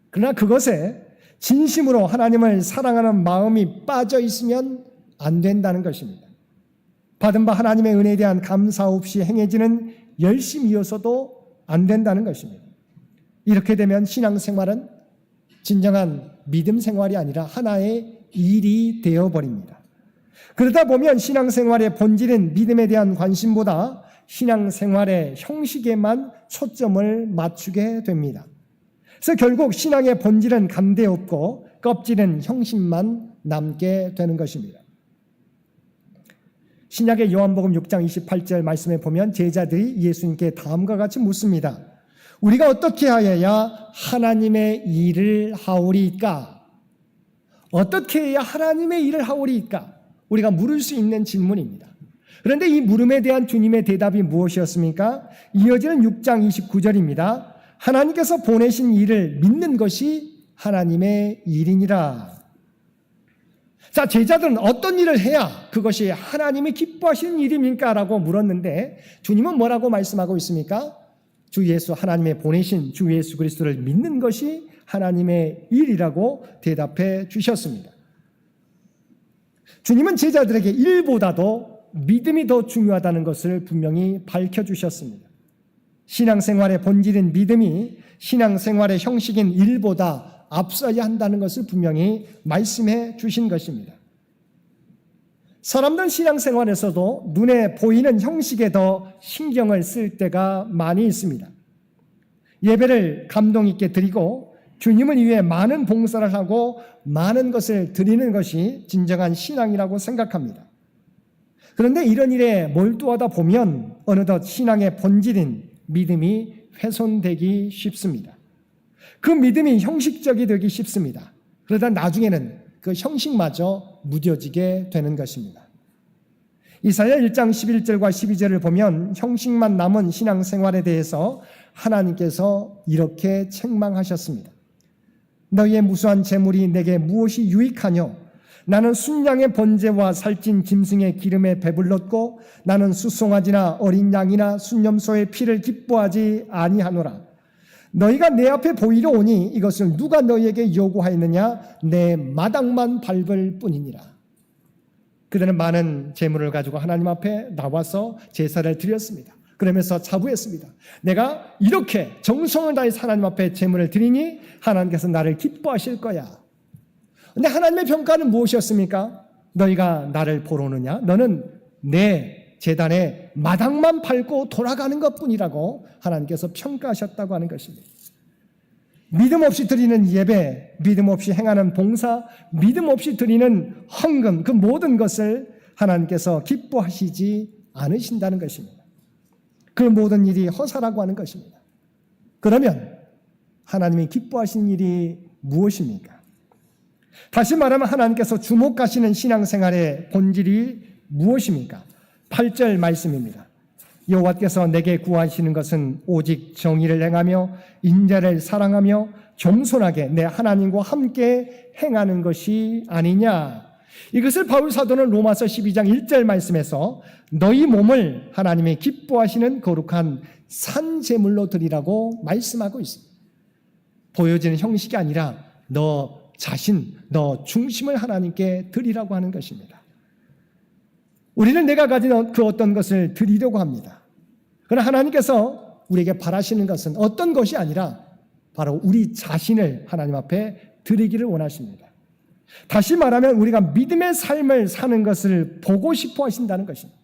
그러나 그것에 진심으로 하나님을 사랑하는 마음이 빠져 있으면 안 된다는 것입니다. 받은 바 하나님의 은혜에 대한 감사 없이 행해지는 열심이어서도 안 된다는 것입니다. 이렇게 되면 신앙생활은 진정한 믿음 생활이 아니라 하나의 일이 되어버립니다. 그러다 보면 신앙생활의 본질인 믿음에 대한 관심보다 신앙생활의 형식에만 초점을 맞추게 됩니다. 그래서 결국 신앙의 본질은 감대 없고 껍질은 형식만 남게 되는 것입니다. 신약의 요한복음 6장 28절 말씀에 보면 제자들이 예수님께 다음과 같이 묻습니다. 우리가 어떻게 하여야 하나님의 일을 하오리까? 어떻게 해야 하나님의 일을 하오리까? 우리가 물을 수 있는 질문입니다. 그런데 이 물음에 대한 주님의 대답이 무엇이었습니까? 이어지는 6장 29절입니다. 하나님께서 보내신 일을 믿는 것이 하나님의 일이니라. 자, 제자들은 어떤 일을 해야 그것이 하나님이 기뻐하시는 일입니까? 라고 물었는데 주님은 뭐라고 말씀하고 있습니까? 주 예수, 하나님의 보내신 주 예수 그리스도를 믿는 것이 하나님의 일이라고 대답해 주셨습니다. 주님은 제자들에게 일보다도 믿음이 더 중요하다는 것을 분명히 밝혀주셨습니다. 신앙생활의 본질인 믿음이 신앙생활의 형식인 일보다 앞서야 한다는 것을 분명히 말씀해 주신 것입니다. 사람들은 신앙생활에서도 눈에 보이는 형식에 더 신경을 쓸 때가 많이 있습니다. 예배를 감동 있게 드리고 주님을 위해 많은 봉사를 하고 많은 것을 드리는 것이 진정한 신앙이라고 생각합니다. 그런데 이런 일에 몰두하다 보면 어느덧 신앙의 본질인 믿음이 훼손되기 쉽습니다. 그 믿음이 형식적이 되기 쉽습니다. 그러다 나중에는 그 형식마저 무뎌지게 되는 것입니다. 이사야 1장 11절과 12절을 보면 형식만 남은 신앙생활에 대해서 하나님께서 이렇게 책망하셨습니다. 너희의 무수한 재물이 내게 무엇이 유익하뇨? 나는 순양의 번제와 살찐 짐승의 기름에 배불렀고 나는 수송아지나 어린 양이나 순념소의 피를 기뻐하지 아니하노라. 너희가 내 앞에 보이려 오니 이것을 누가 너희에게 요구하였느냐? 내 마당만 밟을 뿐이니라. 그들은 많은 재물을 가지고 하나님 앞에 나와서 제사를 드렸습니다. 그러면서 자부했습니다. 내가 이렇게 정성을 다해서 하나님 앞에 재물을 드리니 하나님께서 나를 기뻐하실 거야. 그런데 하나님의 평가는 무엇이었습니까? 너희가 나를 보러 오느냐? 너는 내 제단에 마당만 밟고 돌아가는 것뿐이라고 하나님께서 평가하셨다고 하는 것입니다. 믿음 없이 드리는 예배, 믿음 없이 행하는 봉사, 믿음 없이 드리는 헌금, 그 모든 것을 하나님께서 기뻐하시지 않으신다는 것입니다. 그 모든 일이 허사라고 하는 것입니다. 그러면 하나님이 기뻐하시는 일이 무엇입니까? 다시 말하면 하나님께서 주목하시는 신앙생활의 본질이 무엇입니까? 8절 말씀입니다. 여호와께서 내게 구하시는 것은 오직 정의를 행하며 인자를 사랑하며 겸손하게 내 하나님과 함께 행하는 것이 아니냐. 이것을 바울 사도는 로마서 12장 1절 말씀에서 너희 몸을 하나님의 기뻐하시는 거룩한 산제물로 드리라고 말씀하고 있습니다. 보여지는 형식이 아니라 너 자신, 너 중심을 하나님께 드리라고 하는 것입니다. 우리는 내가 가진 그 어떤 것을 드리려고 합니다. 그러나 하나님께서 우리에게 바라시는 것은 어떤 것이 아니라 바로 우리 자신을 하나님 앞에 드리기를 원하십니다. 다시 말하면 우리가 믿음의 삶을 사는 것을 보고 싶어 하신다는 것입니다.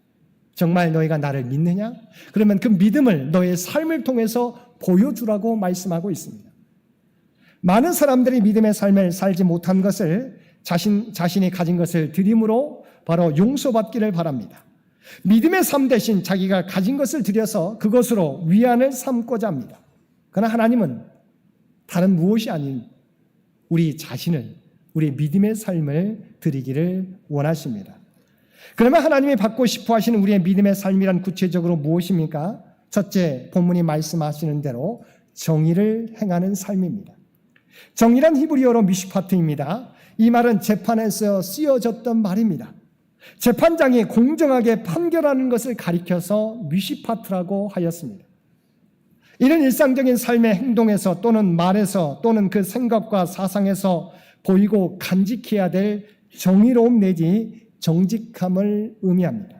정말 너희가 나를 믿느냐? 그러면 그 믿음을 너의 삶을 통해서 보여주라고 말씀하고 있습니다. 많은 사람들이 믿음의 삶을 살지 못한 것을 자신이 가진 것을 드림으로 바로 용서받기를 바랍니다. 믿음의 삶 대신 자기가 가진 것을 드려서 그것으로 위안을 삼고자 합니다. 그러나 하나님은 다른 무엇이 아닌 우리 자신을, 우리 믿음의 삶을 드리기를 원하십니다. 그러면 하나님이 받고 싶어 하시는 우리의 믿음의 삶이란 구체적으로 무엇입니까? 첫째, 본문이 말씀하시는 대로 정의를 행하는 삶입니다. 정의란 히브리어로 미슈파트입니다. 이 말은 재판에서 쓰여졌던 말입니다. 재판장이 공정하게 판결하는 것을 가리켜서 미슈파트라고 하였습니다. 이는 일상적인 삶의 행동에서 또는 말에서 또는 그 생각과 사상에서 보이고 간직해야 될 정의로움 내지 정직함을 의미합니다.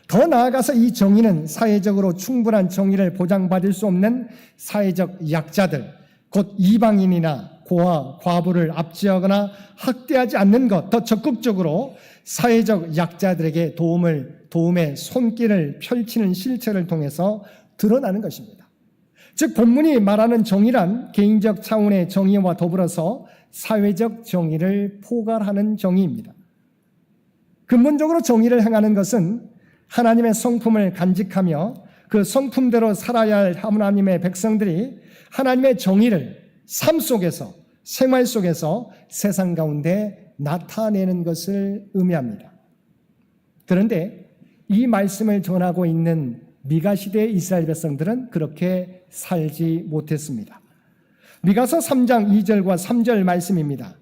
더 나아가서 이 정의는 사회적으로 충분한 정의를 보장받을 수 없는 사회적 약자들, 곧 이방인이나 고아, 과부를 압제하거나 학대하지 않는 것, 더 적극적으로 사회적 약자들에게 도움의 손길을 펼치는 실체를 통해서 드러나는 것입니다. 즉 본문이 말하는 정의란 개인적 차원의 정의와 더불어서 사회적 정의를 포괄하는 정의입니다. 근본적으로 정의를 행하는 것은 하나님의 성품을 간직하며 그 성품대로 살아야 할 하나님의 백성들이 하나님의 정의를 삶 속에서, 생활 속에서 세상 가운데 나타내는 것을 의미합니다. 그런데 이 말씀을 전하고 있는 미가 시대의 이스라엘 백성들은 그렇게 살지 못했습니다. 미가서 3장 2절과 3절 말씀입니다.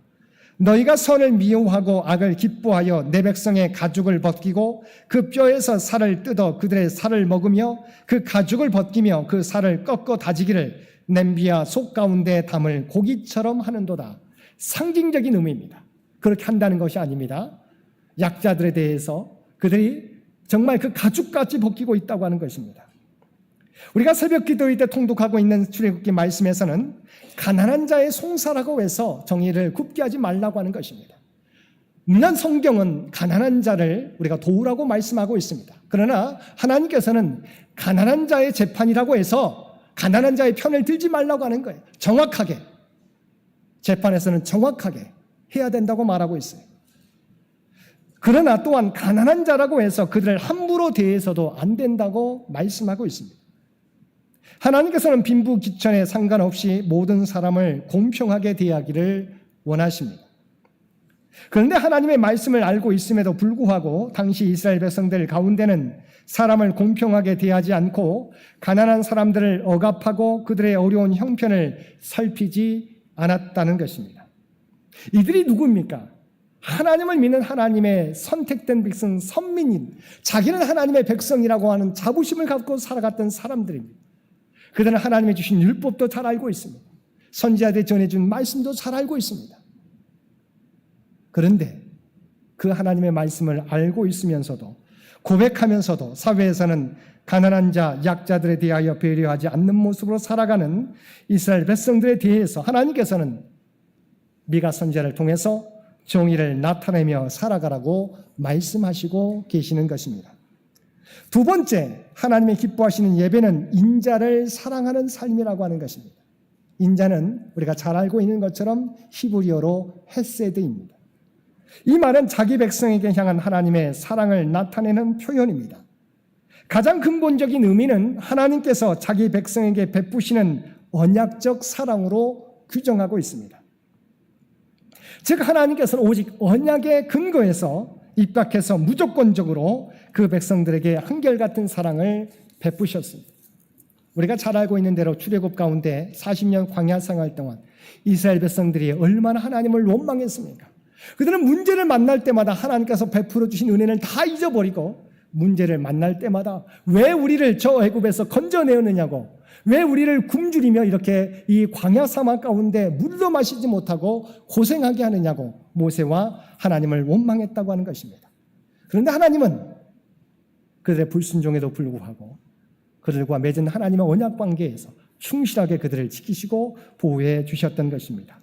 너희가 선을 미워하고 악을 기뻐하여 내 백성의 가죽을 벗기고 그 뼈에서 살을 뜯어 그들의 살을 먹으며 그 가죽을 벗기며 그 살을 꺾어 다지기를 냄비와 속 가운데 담을 고기처럼 하는도다. 상징적인 의미입니다. 그렇게 한다는 것이 아닙니다. 약자들에 대해서 그들이 정말 그 가죽같이 벗기고 있다고 하는 것입니다. 우리가 새벽 기도회 때 통독하고 있는 출애굽기 말씀에서는 가난한 자의 송사라고 해서 정의를 굽게 하지 말라고 하는 것입니다. 물론 성경은 가난한 자를 우리가 도우라고 말씀하고 있습니다. 그러나 하나님께서는 가난한 자의 재판이라고 해서 가난한 자의 편을 들지 말라고 하는 거예요. 정확하게 재판에서는 정확하게 해야 된다고 말하고 있어요. 그러나 또한 가난한 자라고 해서 그들을 함부로 대해서도 안 된다고 말씀하고 있습니다. 하나님께서는 빈부귀천에 상관없이 모든 사람을 공평하게 대하기를 원하십니다. 그런데 하나님의 말씀을 알고 있음에도 불구하고 당시 이스라엘 백성들 가운데는 사람을 공평하게 대하지 않고 가난한 사람들을 억압하고 그들의 어려운 형편을 살피지 않았다는 것입니다. 이들이 누구입니까? 하나님을 믿는 하나님의 선택된 백성, 선민인, 자기는 하나님의 백성이라고 하는 자부심을 갖고 살아갔던 사람들입니다. 그들은 하나님의 주신 율법도 잘 알고 있습니다. 선지자들이 전해준 말씀도 잘 알고 있습니다. 그런데 그 하나님의 말씀을 알고 있으면서도 고백하면서도 사회에서는 가난한 자, 약자들에 대하여 배려하지 않는 모습으로 살아가는 이스라엘 백성들에 대해서 하나님께서는 미가 선지자를 통해서 정의를 나타내며 살아가라고 말씀하시고 계시는 것입니다. 두 번째, 하나님이 기뻐하시는 예배는 인자를 사랑하는 삶이라고 하는 것입니다. 인자는 우리가 잘 알고 있는 것처럼 히브리어로 헤세드입니다. 이 말은 자기 백성에게 향한 하나님의 사랑을 나타내는 표현입니다. 가장 근본적인 의미는 하나님께서 자기 백성에게 베푸시는 언약적 사랑으로 규정하고 있습니다. 즉 하나님께서는 오직 언약의 근거에서 입각해서 무조건적으로 그 백성들에게 한결같은 사랑을 베푸셨습니다. 우리가 잘 알고 있는 대로 출애굽 가운데 40년 광야 생활 동안 이스라엘 백성들이 얼마나 하나님을 원망했습니까? 그들은 문제를 만날 때마다 하나님께서 베풀어 주신 은혜를 다 잊어버리고 문제를 만날 때마다 왜 우리를 저 애굽에서 건져내었느냐고, 왜 우리를 굶주리며 이렇게 이 광야 사막 가운데 물도 마시지 못하고 고생하게 하느냐고 모세와 하나님을 원망했다고 하는 것입니다. 그런데 하나님은 그들의 불순종에도 불구하고 그들과 맺은 하나님의 언약 관계에서 충실하게 그들을 지키시고 보호해 주셨던 것입니다.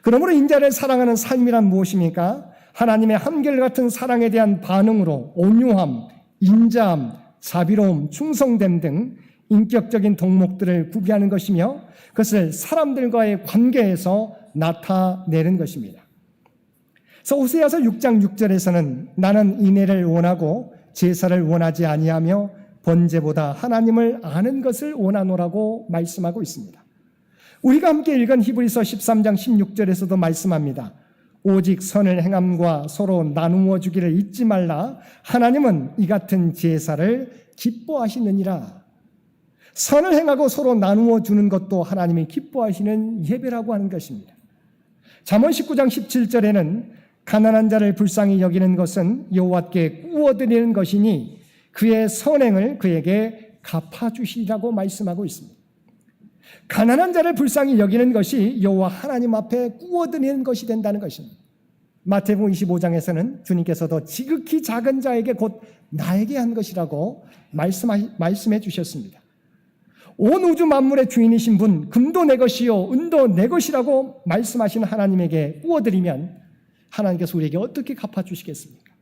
그러므로 인자를 사랑하는 삶이란 무엇입니까? 하나님의 한결같은 사랑에 대한 반응으로 온유함, 인자함, 자비로움, 충성됨 등 인격적인 덕목들을 구비하는 것이며 그것을 사람들과의 관계에서 나타내는 것입니다. 그래서 호세아서 6장 6절에서는 나는 인애를 원하고 제사를 원하지 아니하며 번제보다 하나님을 아는 것을 원하노라고 말씀하고 있습니다. 우리가 함께 읽은 히브리서 13장 16절에서도 말씀합니다. 오직 선을 행함과 서로 나누어 주기를 잊지 말라. 하나님은 이 같은 제사를 기뻐하시느니라. 선을 행하고 서로 나누어 주는 것도 하나님이 기뻐하시는 예배라고 하는 것입니다. 잠언 19장 17절에는 가난한 자를 불쌍히 여기는 것은 여호와께 구워드리는 것이니 그의 선행을 그에게 갚아주시라고 말씀하고 있습니다. 가난한 자를 불쌍히 여기는 것이 여호와 하나님 앞에 꾸어드리는 것이 된다는 것입니다. 마태복음 25장에서는 주님께서도 지극히 작은 자에게 곧 나에게 한 것이라고 말씀해 주셨습니다. 온 우주 만물의 주인이신 분, 금도 내 것이요 은도 내 것이라고 말씀하시는 하나님에게 꾸어드리면 하나님께서 우리에게 어떻게 갚아주시겠습니까?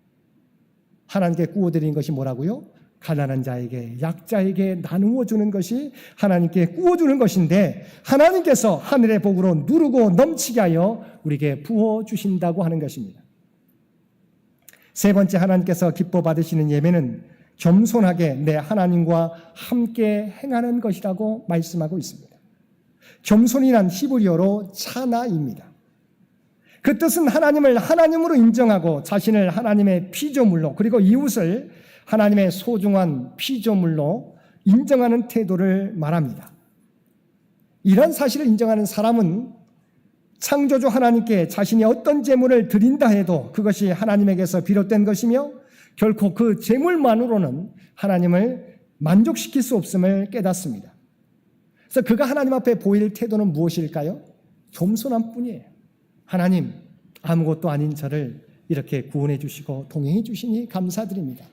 하나님께 꾸어드리는 것이 뭐라고요? 가난한 자에게, 약자에게 나누어 주는 것이 하나님께 꾸어주는 것인데, 하나님께서 하늘의 복으로 누르고 넘치게 하여 우리에게 부어주신다고 하는 것입니다. 세 번째, 하나님께서 기뻐 받으시는 예배는 겸손하게 내 하나님과 함께 행하는 것이라고 말씀하고 있습니다. 겸손이란 히브리어로 차나입니다. 그 뜻은 하나님을 하나님으로 인정하고 자신을 하나님의 피조물로, 그리고 이웃을 하나님의 소중한 피조물로 인정하는 태도를 말합니다. 이런 사실을 인정하는 사람은 창조주 하나님께 자신이 어떤 제물을 드린다 해도 그것이 하나님에게서 비롯된 것이며 결코 그 제물만으로는 하나님을 만족시킬 수 없음을 깨닫습니다. 그래서 그가 하나님 앞에 보일 태도는 무엇일까요? 겸손한 뿐이에요. 하나님, 아무것도 아닌 저를 이렇게 구원해 주시고 동행해 주시니 감사드립니다.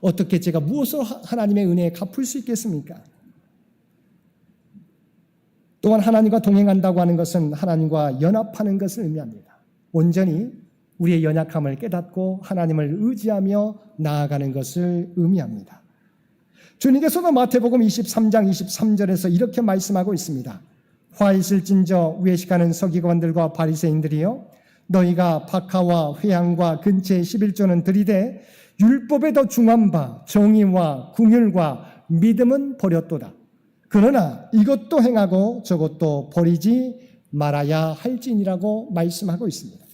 어떻게 제가 무엇으로 하나님의 은혜에 갚을 수 있겠습니까? 또한 하나님과 동행한다고 하는 것은 하나님과 연합하는 것을 의미합니다. 온전히 우리의 연약함을 깨닫고 하나님을 의지하며 나아가는 것을 의미합니다. 주님께서도 마태복음 23장 23절에서 이렇게 말씀하고 있습니다. 화 있을진저 외식하는 서기관들과 바리새인들이여, 너희가 박하와 회향과 근처의 11조는 들이되 율법에 더 중한 바 정의와 긍휼과 믿음은 버렸도다. 그러나 이것도 행하고 저것도 버리지 말아야 할지니라고 말씀하고 있습니다.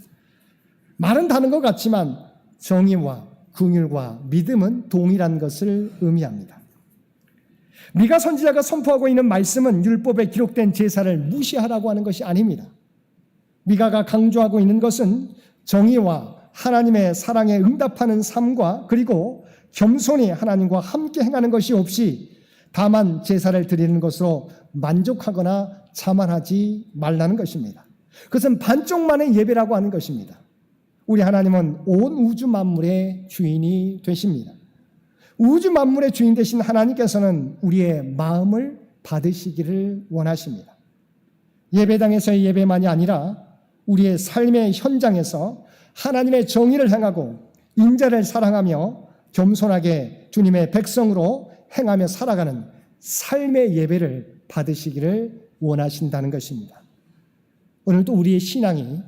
말은 다른 것 같지만 정의와 긍휼과 믿음은 동일한 것을 의미합니다. 미가 선지자가 선포하고 있는 말씀은 율법에 기록된 제사를 무시하라고 하는 것이 아닙니다. 미가가 강조하고 있는 것은 정의와 하나님의 사랑에 응답하는 삶과 그리고 겸손히 하나님과 함께 행하는 것이 없이 다만 제사를 드리는 것으로 만족하거나 자만하지 말라는 것입니다. 그것은 반쪽만의 예배라고 하는 것입니다. 우리 하나님은 온 우주 만물의 주인이 되십니다. 우주 만물의 주인 되신 하나님께서는 우리의 마음을 받으시기를 원하십니다. 예배당에서의 예배만이 아니라 우리의 삶의 현장에서 하나님의 정의를 행하고 인자를 사랑하며 겸손하게 주님의 백성으로 행하며 살아가는 삶의 예배를 받으시기를 원하신다는 것입니다. 오늘도 우리의 신앙이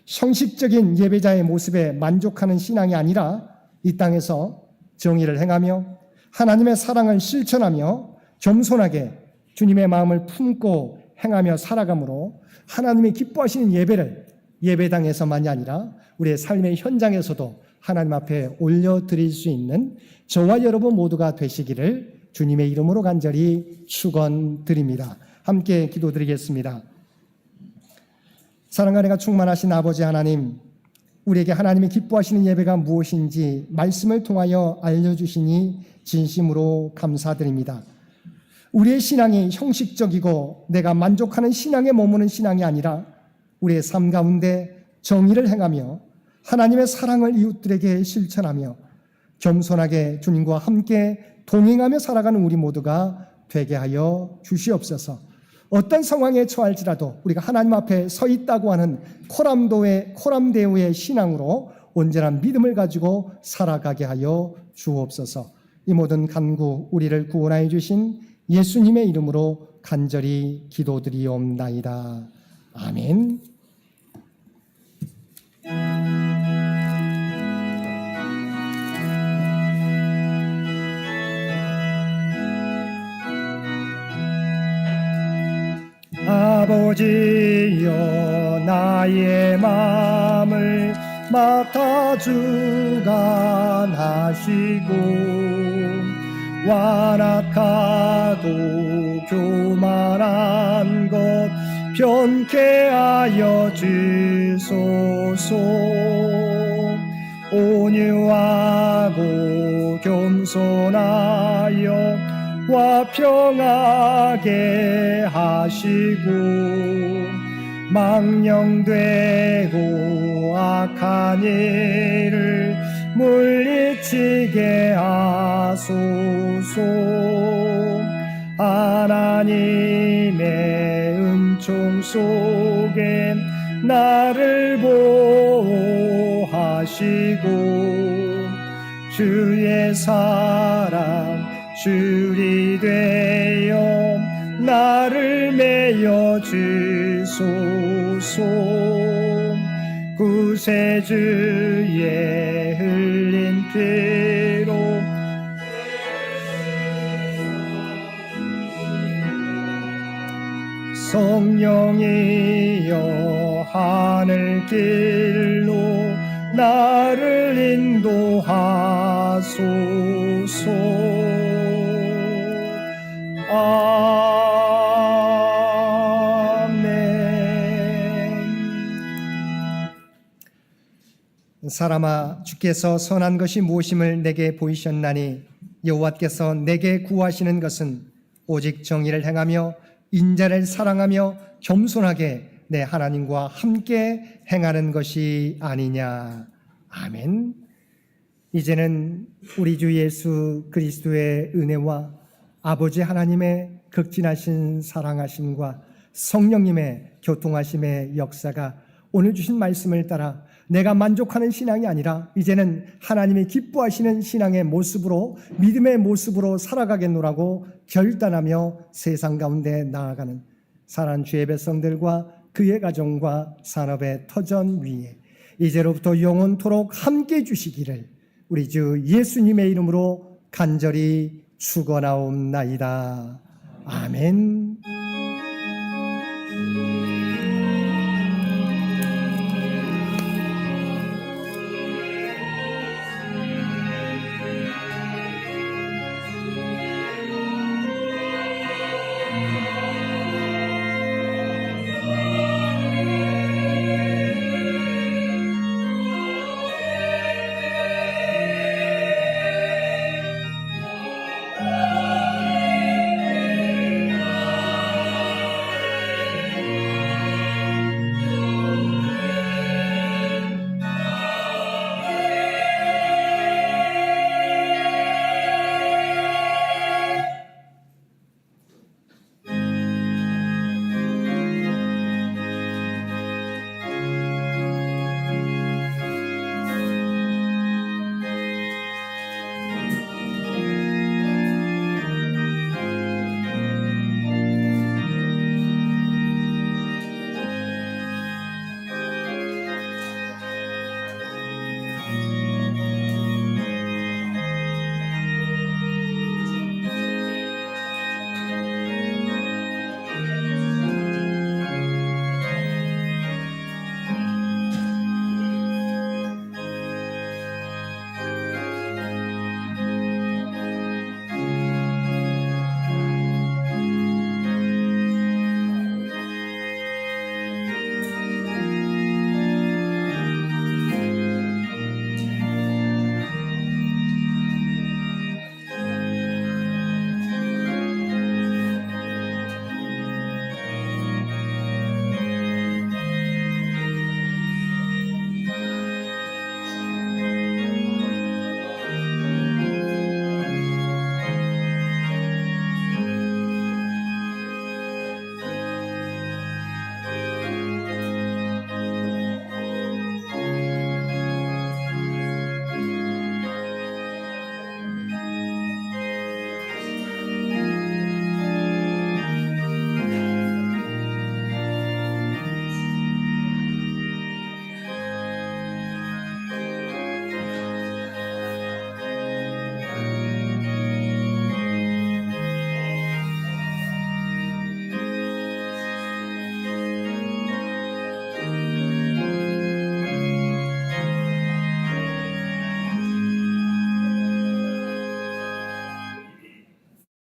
형식적인 예배자의 모습에 만족하는 신앙이 아니라 이 땅에서 정의를 행하며 하나님의 사랑을 실천하며 겸손하게 주님의 마음을 품고 행하며 살아감으로 하나님이 기뻐하시는 예배를 예배당에서만이 아니라 우리의 삶의 현장에서도 하나님 앞에 올려드릴 수 있는 저와 여러분 모두가 되시기를 주님의 이름으로 간절히 축원드립니다. 함께 기도드리겠습니다. 사랑과 은혜가 충만하신 아버지 하나님, 우리에게 하나님이 기뻐하시는 예배가 무엇인지 말씀을 통하여 알려주시니 진심으로 감사드립니다. 우리의 신앙이 형식적이고 내가 만족하는 신앙에 머무는 신앙이 아니라 우리의 삶 가운데 정의를 행하며 하나님의 사랑을 이웃들에게 실천하며 겸손하게 주님과 함께 동행하며 살아가는 우리 모두가 되게 하여 주시옵소서. 어떤 상황에 처할지라도 우리가 하나님 앞에 서 있다고 하는 코람데오의 신앙으로 온전한 믿음을 가지고 살아가게 하여 주옵소서. 이 모든 간구 우리를 구원하여 주신 예수님의 이름으로 간절히 기도드리옵나이다. 아멘. 아버지여, 나의 마음을 맡아 주관하시고 완악하고 교만한 것 변케 하여 주소서. 온유하고 겸손하여 평하게 하시고 망령되고 악한 일을 물리치게 하소서. 하나님의 은총 속에 나를 보호하시고 주의 사랑 줄이 되어 나를 메어 주소서. 구세주의 흘린 피로 성령이여 하늘길로 나를 인도하소서. 아멘. 사람아, 주께서 선한 것이 무엇임을 내게 보이셨나니 여호와께서 내게 구하시는 것은 오직 정의를 행하며 인자를 사랑하며 겸손하게 내 하나님과 함께 행하는 것이 아니냐. 아멘. 이제는 우리 주 예수 그리스도의 은혜와 아버지 하나님의 극진하신 사랑하심과 성령님의 교통하심의 역사가 오늘 주신 말씀을 따라 내가 만족하는 신앙이 아니라 이제는 하나님이 기뻐하시는 신앙의 모습으로, 믿음의 모습으로 살아가겠노라고 결단하며 세상 가운데 나아가는 사랑하는 주의 백성들과 그의 가정과 산업의 터전 위에 이제로부터 영원토록 함께 해 주시기를 우리 주 예수님의 이름으로 간절히 축원하옵나이다. 아멘.